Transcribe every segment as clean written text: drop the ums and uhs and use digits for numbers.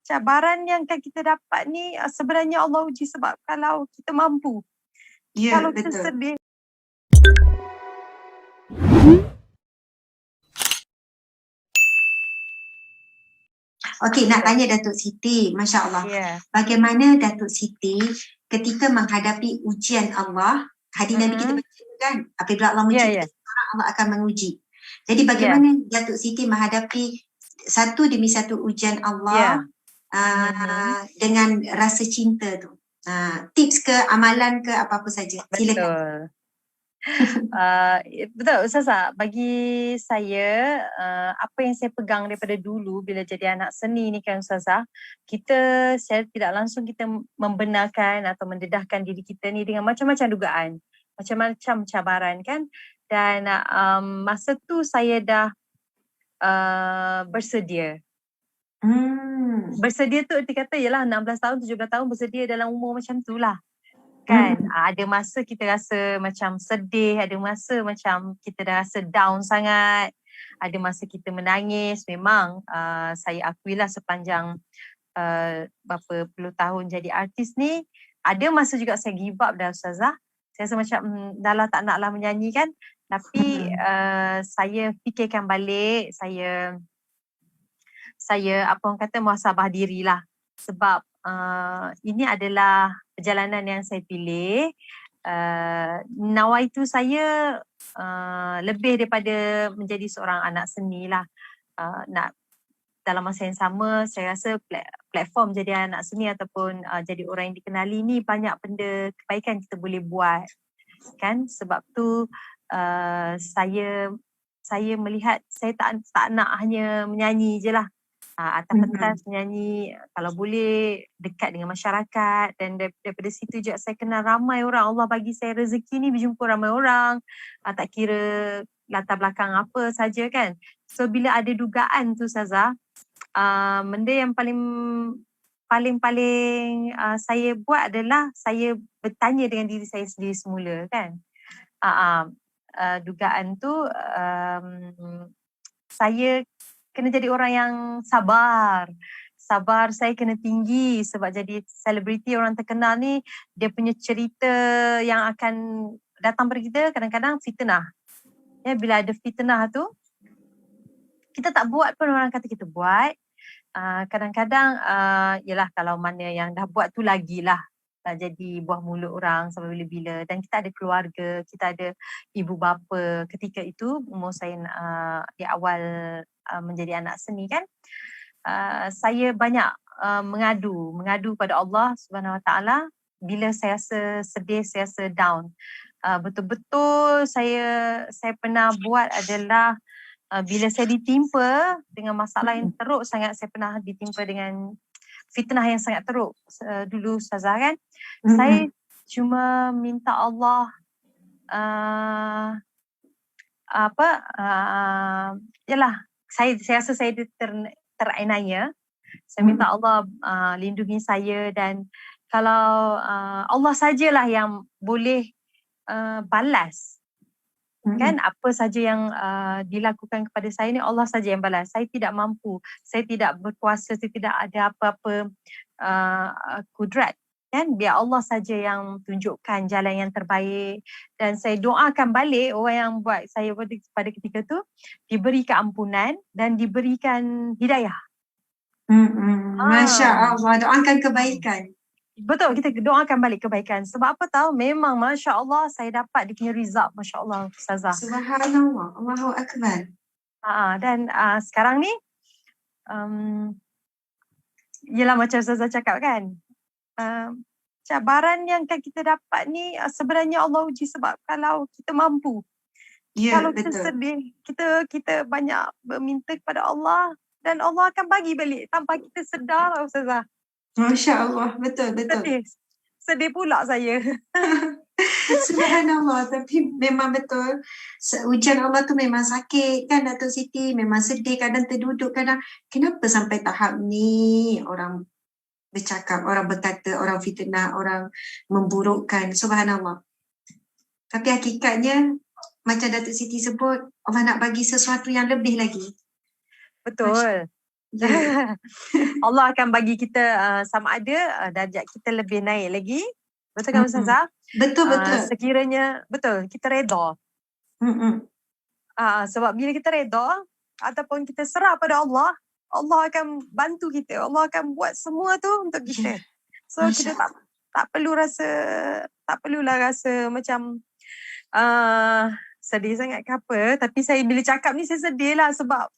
cabaran yang kan kita dapat ni sebenarnya Allah uji sebab kalau kita mampu. Ya, Kalau kita betul. sedih. Okey, nak tanya Datuk Siti, Masya Allah. Ya. Bagaimana Datuk Siti ketika menghadapi ujian Allah, hadis Nabi kita baca kan, apabila Allah mencipta orang, Allah akan menguji. Jadi bagaimana Datuk Siti menghadapi satu demi satu ujian Allah dengan rasa cinta tu? Tips ke, amalan ke, apa-apa saja. Silakan. Betul. Betul Ustazah, bagi saya apa yang saya pegang daripada dulu bila jadi anak seni ni kan Ustazah, saya tidak langsung kita membenarkan atau mendedahkan diri kita ni dengan macam-macam dugaan, macam-macam cabaran kan. Dan masa tu saya dah bersedia. Bersedia tu erti kata ialah 16 tahun, 17 tahun bersedia dalam umur macam tu lah. Kan, ada masa kita rasa macam sedih, ada masa macam kita dah rasa down sangat, ada masa kita menangis. Memang saya akuilah sepanjang berapa puluh tahun jadi artis ni, ada masa juga saya give up dah Ustazah. Saya rasa macam dah lah tak naklah menyanyi kan. Tapi saya fikirkan balik, saya apa orang kata muhasabah dirilah. Sebab ini adalah perjalanan yang saya pilih. Nawaitu saya lebih daripada menjadi seorang anak seni lah. Nak dalam masa yang sama, saya rasa platform jadi anak seni ataupun jadi orang yang dikenali ni banyak benda kebaikan kita boleh buat. Kan? Sebab tu saya melihat saya tak nak hanya menyanyi je lah. Atas pentas menyanyi, kalau boleh dekat dengan masyarakat, dan daripada situ juga saya kenal ramai orang. Allah bagi saya rezeki ni berjumpa ramai orang, tak kira latar belakang apa saja kan. So bila ada dugaan tu Ustazah, benda yang paling saya buat adalah saya bertanya dengan diri saya sendiri semula kan. Dugaan tu saya kena jadi orang yang sabar. Sabar saya kena tinggi sebab jadi selebriti, orang terkenal ni, dia punya cerita yang akan datang pada kita kadang-kadang fitnah. Ya, bila ada fitnah tu, kita tak buat pun orang kata kita buat. Kadang-kadang yalah kalau mana yang dah buat tu lagilah jadi buah mulut orang sampai bila-bila. Dan kita ada keluarga, kita ada ibu bapa. Ketika itu umur saya di awal menjadi anak seni kan, saya banyak mengadu pada Allah Subhanahu Wa Taala bila saya rasa sedih, saya rasa down. Betul-betul saya pernah buat adalah bila saya ditimpa dengan masalah yang teruk sangat, saya pernah ditimpa dengan fitnah yang sangat teruk dulu Ustazah kan. Saya cuma minta Allah yalah, saya rasa saya teranaya. Saya minta Allah lindungi saya, dan kalau Allah sajalah yang boleh balas kan apa saja yang dilakukan kepada saya ni, Allah saja yang balas. Saya tidak mampu, saya tidak berkuasa, saya tidak ada apa-apa kudrat kan. Biar Allah saja yang tunjukkan jalan yang terbaik, dan saya doakan balik orang yang buat saya pada ketika tu diberikan ampunan dan diberikan hidayah. Masya Allah, doakan kebaikan. Betul, kita doakan balik kebaikan. Sebab apa tahu, memang Masya Allah saya dapat dia punya result, Masya Allah Ustazah. Subhanallah, Allahu Akbar. Dan sekarang ni yelah macam Ustazah cakap kan, cabaran yang kan kita dapat ni sebenarnya Allah uji sebab kalau kita mampu. Kalau kita sedih, kita banyak meminta kepada Allah, dan Allah akan bagi balik tanpa kita sedar lah Ustazah. Masya Allah, betul. Sedih pula saya. Subhanallah, tapi memang betul. Ujian Allah tu memang sakit kan Datuk Siti, memang sedih, kadang terduduk, kadang kenapa sampai tahap ni orang bercakap, orang berkata, orang fitnah, orang memburukkan. Subhanallah. Tapi hakikatnya macam Datuk Siti sebut, Allah nak bagi sesuatu yang lebih lagi. Betul. Ya. Allah akan bagi kita sama ada darjat kita lebih naik lagi. Betul kan Ustazah? Betul. Sekiranya betul kita reda. Sebab bila kita reda ataupun kita serah pada Allah, Allah akan bantu kita. Allah akan buat semua tu untuk kita. So kita tak perlulah rasa macam sedih sangat ke apa. Tapi saya bila cakap ni saya sedih lah sebab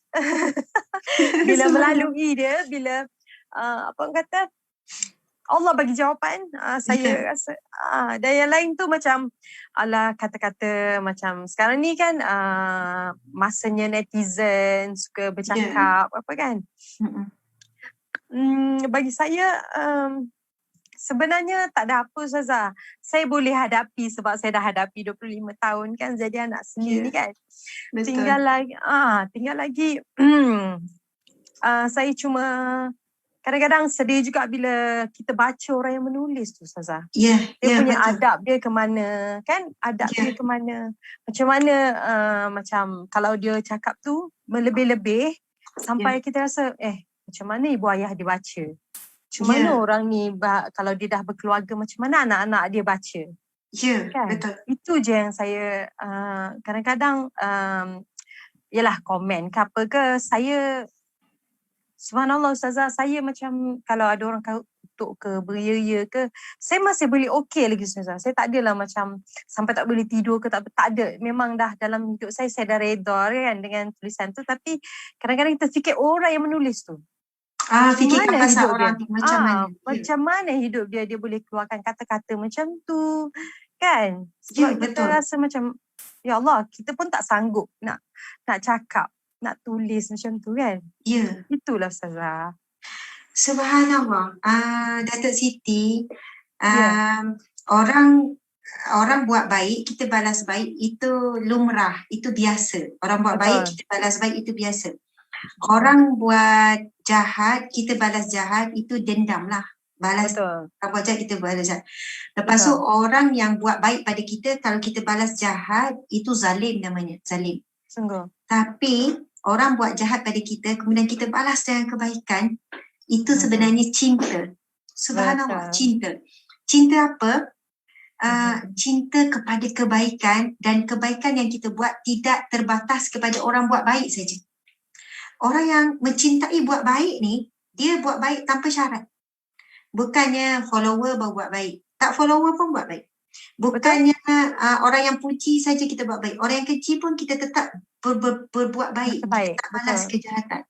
bila melalui dia, bila apa orang kata, Allah bagi jawapan, saya rasa dan yang lain tu macam alah kata-kata macam sekarang ni kan masanya netizen suka bercakap apa kan. Bagi saya sebenarnya tak ada apa Ustazah. Saya boleh hadapi sebab saya dah hadapi 25 tahun kan jadi anak seni ni kan. Betul. Tinggal lagi saya cuma kadang-kadang sedih juga bila kita baca orang yang menulis tu Ustazah. Dia punya betul. Adab dia ke mana kan? Adab dia ke mana? Macam mana macam kalau dia cakap tu melebih-lebih sampai kita rasa macam mana ibu ayah dia baca? Macam mana orang ni kalau dia dah berkeluarga macam mana anak-anak dia baca? Kan? Betul. Itu je yang saya kadang-kadang yalah komen ke apa ke saya subhanallah Ustazah, saya macam kalau ada orang kutuk ke, beria ke, saya masih boleh okey lagi Ustazah. Saya tak adalah macam sampai tak boleh tidur ke, tak ada. Memang dah dalam hidup saya dah reda kan dengan tulisan tu. Tapi kadang-kadang kita fikir orang yang menulis tu. Fikirkan pasal orang tu macam mana. Macam mana hidup dia boleh keluarkan kata-kata macam tu. Kan? Sebab kita rasa macam, ya Allah, kita pun tak sanggup nak cakap. Nak tulis macam tu kan. Itulah Ustazah. Subhanallah. Datuk Siti, orang buat baik, kita balas baik, itu lumrah, itu biasa. Orang buat baik, kita balas baik, itu biasa. Orang buat jahat, kita balas jahat, itu dendam lah. Orang buat jahat, kita balas jahat. Lepas tu orang yang buat baik pada kita, kalau kita balas jahat, itu zalim namanya. Zalim. Sungguh. Tapi orang buat jahat pada kita, kemudian kita balas dengan kebaikan, itu sebenarnya cinta. Subhanallah, cinta. Cinta apa? Cinta kepada kebaikan, dan kebaikan yang kita buat tidak terbatas kepada orang buat baik saja. Orang yang mencintai buat baik ni, dia buat baik tanpa syarat. Bukannya follower baru buat baik. Tak follower pun buat baik. Bukannya orang yang puji saja kita buat baik. Orang yang kecil pun kita tetap berbuat baik. Kita tak balas kejahatan.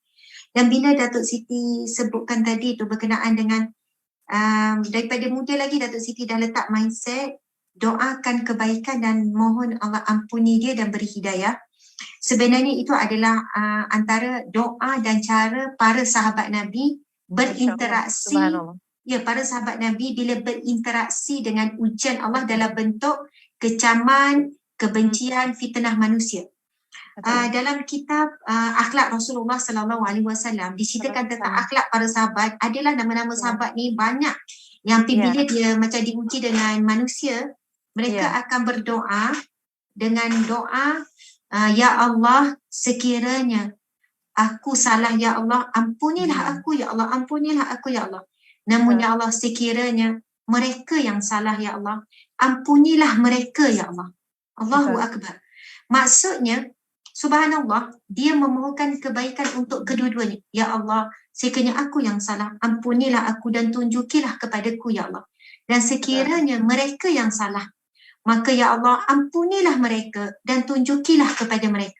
Dan bila Datuk Siti sebutkan tadi tu berkenaan dengan daripada muda lagi Datuk Siti dah letak mindset doakan kebaikan dan mohon Allah ampuni dia dan beri hidayah. Sebenarnya itu adalah antara doa dan cara para sahabat Nabi berinteraksi. Para sahabat Nabi bila berinteraksi dengan ujian Allah dalam bentuk kecaman, kebencian, fitnah manusia. Dalam kitab akhlak Rasulullah SAW diceritakan tentang akhlak para sahabat. Adalah nama-nama sahabat ni banyak yang bila dia macam diuji dengan manusia, mereka akan berdoa dengan doa, ya Allah, sekiranya aku salah ya Allah, ampunilah aku ya Allah, ampunilah aku ya Allah. Namun ya Allah, sekiranya mereka yang salah ya Allah, ampunilah mereka ya Allah. Allahu Akbar. Maksudnya subhanallah, dia memohonkan kebaikan untuk kedua-duanya. Ya Allah, sekiranya aku yang salah, ampunilah aku dan tunjukilah kepadaku ya Allah. Dan sekiranya mereka yang salah, maka ya Allah, ampunilah mereka dan tunjukilah kepada mereka.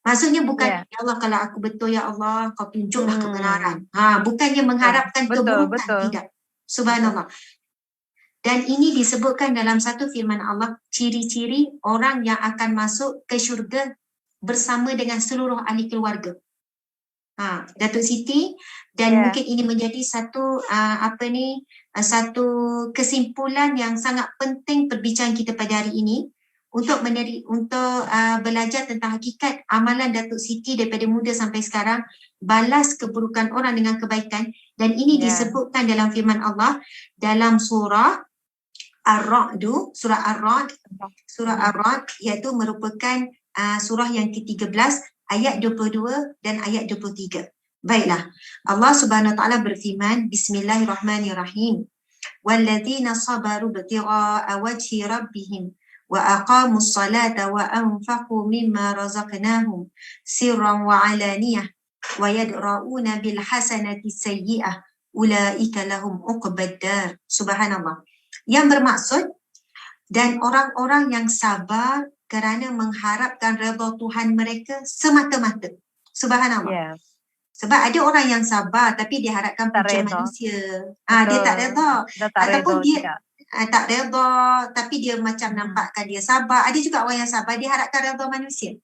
Maksudnya bukan ya Allah, kalau aku betul ya Allah, kau tunjuklah kebenaran. Bukannya mengharapkan keburukan, tidak. Subhanallah. Dan ini disebutkan dalam satu firman Allah, ciri-ciri orang yang akan masuk ke syurga bersama dengan seluruh ahli keluarga. Datuk Siti, dan mungkin ini menjadi satu satu kesimpulan yang sangat penting perbincangan kita pada hari ini untuk belajar tentang hakikat amalan Datuk Siti daripada muda sampai sekarang, balas keburukan orang dengan kebaikan. Dan ini disebutkan dalam firman Allah dalam surah Ar-Ra'd, surah Ar-Ra'd iaitu merupakan surah yang ke-13 ayat 22 dan ayat 23. Baiklah, Allah Subhanahu Wa Taala berfirman, Bismillahirrahmanirrahim. Walladzina sabaru ibtigha'a wajhi rabbihim wa aqamus salata wa anfaqu mimma razaqnahum sirran wa alaniyah wa yadra'una bil hasanati sayyi'ah ulaika lahum uqbad dar. Subhanallah. Yang bermaksud, dan orang-orang yang sabar kerana mengharapkan redha Tuhan mereka semata-mata. Subhanallah. Yeah. Sebab ada orang yang sabar tapi dia harapkan pujian manusia. Dia tak redha. Ataupun dia tak redha tapi dia macam nampakkan dia sabar. Ada juga orang yang sabar dia harapkan redha manusia.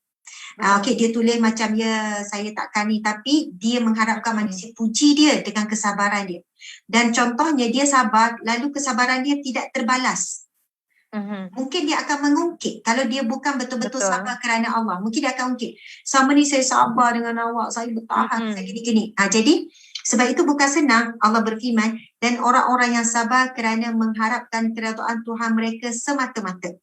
Okey, dia tulis macam ya saya takkan ni, tapi dia mengharapkan manusia puji dia dengan kesabaran dia. Dan contohnya dia sabar lalu kesabaran dia tidak terbalas. Mungkin dia akan mengungkit kalau dia bukan betul-betul sabar kerana Allah. Mungkin dia akan ungkit. Sama ni saya sabar dengan awak, saya bertahan, saya gini-gini. Jadi sebab itu bukan senang. Allah berfirman, dan orang-orang yang sabar kerana mengharapkan keredaan Tuhan mereka semata-mata.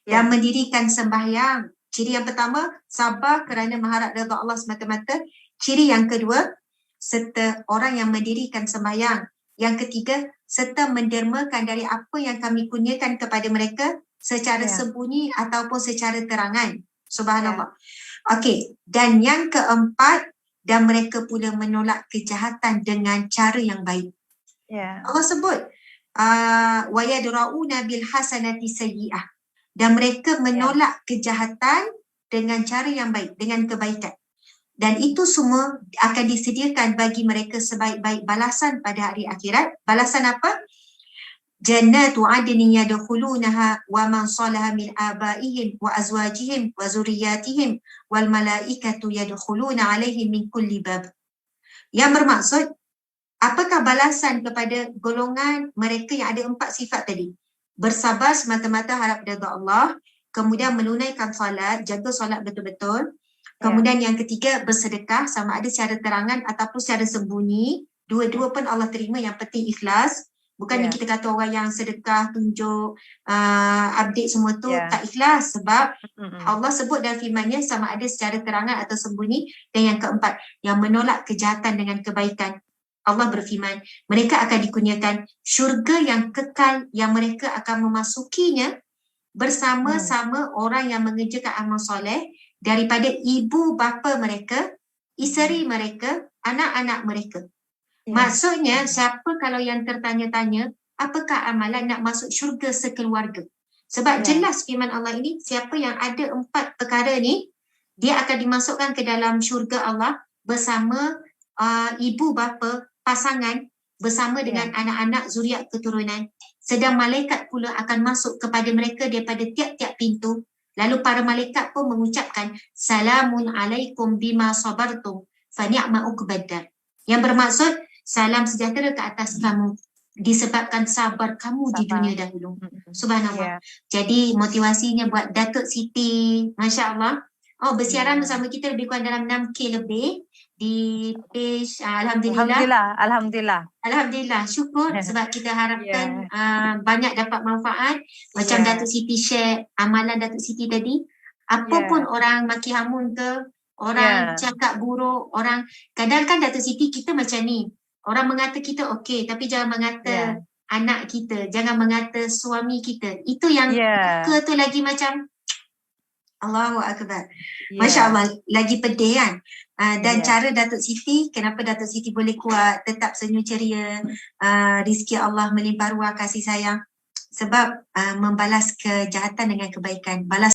Dan mendirikan sembahyang. Ciri yang pertama, sabar kerana mengharap redha Allah semata-mata. Ciri yang kedua, serta orang yang mendirikan sembahyang. Yang ketiga, serta mendermakan dari apa yang kami kurniakan kepada mereka secara sembunyi ataupun secara terangan. Subhanallah. Okey, dan yang keempat, dan mereka pula menolak kejahatan dengan cara yang baik. Allah sebut, wa yadra'una bil hasanati sayyi'ah. Dan mereka menolak kejahatan dengan cara yang baik, dengan kebaikan. Dan itu semua akan disediakan bagi mereka sebaik-baik balasan pada hari akhirat. Balasan apa? Jannatu adnin yadkhulunaha wa man salaha min abaihim wa azwajihim wa zurriyatihim wal malaikatu yadkhuluna alaihim min kulli bab. Yang bermaksud, apakah balasan kepada golongan mereka yang ada 4 sifat tadi? Bersabar semata-mata harap redha Allah, kemudian menunaikan solat, jaga solat betul-betul. Kemudian yang ketiga, bersedekah, sama ada secara terangan ataupun secara sembunyi. Dua-dua pun Allah terima, yang penting ikhlas. Bukan yang kita kata orang yang sedekah, tunjuk, update semua tu tak ikhlas. Sebab Allah sebut dalam firman-Nya sama ada secara terangan atau sembunyi. Dan yang keempat, yang menolak kejahatan dengan kebaikan. Allah berfirman, mereka akan dikurniakan syurga yang kekal yang mereka akan memasukinya bersama-sama orang yang mengerjakan amal soleh daripada ibu bapa mereka, isteri mereka, anak-anak mereka. Maksudnya, siapa kalau yang tertanya-tanya, apakah amalan nak masuk syurga sekeluarga? Sebab jelas firman Allah ini, siapa yang ada 4 perkara ni, dia akan dimasukkan ke dalam syurga Allah bersama ibu bapa, pasangan, bersama dengan anak-anak, zuriat keturunan. Sedang malaikat pula akan masuk kepada mereka daripada tiap-tiap pintu. Lalu para malaikat pun mengucapkan, Salamun alaikum bima sabartum, fa ni'ma uqbad dar. Yang bermaksud, salam sejahtera ke atas kamu, disebabkan sabar kamu di dunia dahulu. Subhanallah. Jadi motivasinya buat Datuk Siti, Masya Allah. Bersiaran bersama kita lebih kurang dalam 6K lebih di page. Alhamdulillah, syukur sebab kita harapkan banyak dapat manfaat. Macam Datuk Siti share amalan Datuk Siti tadi. Apa pun orang maki hamun ke, orang cakap buruk, orang kadang kan Datuk Siti kita macam ni. Orang mengata kita okey, tapi jangan mengata anak kita, jangan mengata suami kita. Itu yang muka tu lagi macam Allahu Akbar. Masya Allah, lagi pedih kan. Dan cara Datuk Siti, kenapa Datuk Siti boleh kuat, tetap senyum ceria, rizki Allah melimpah ruah kasih sayang. Sebab membalas kejahatan dengan kebaikan. Balas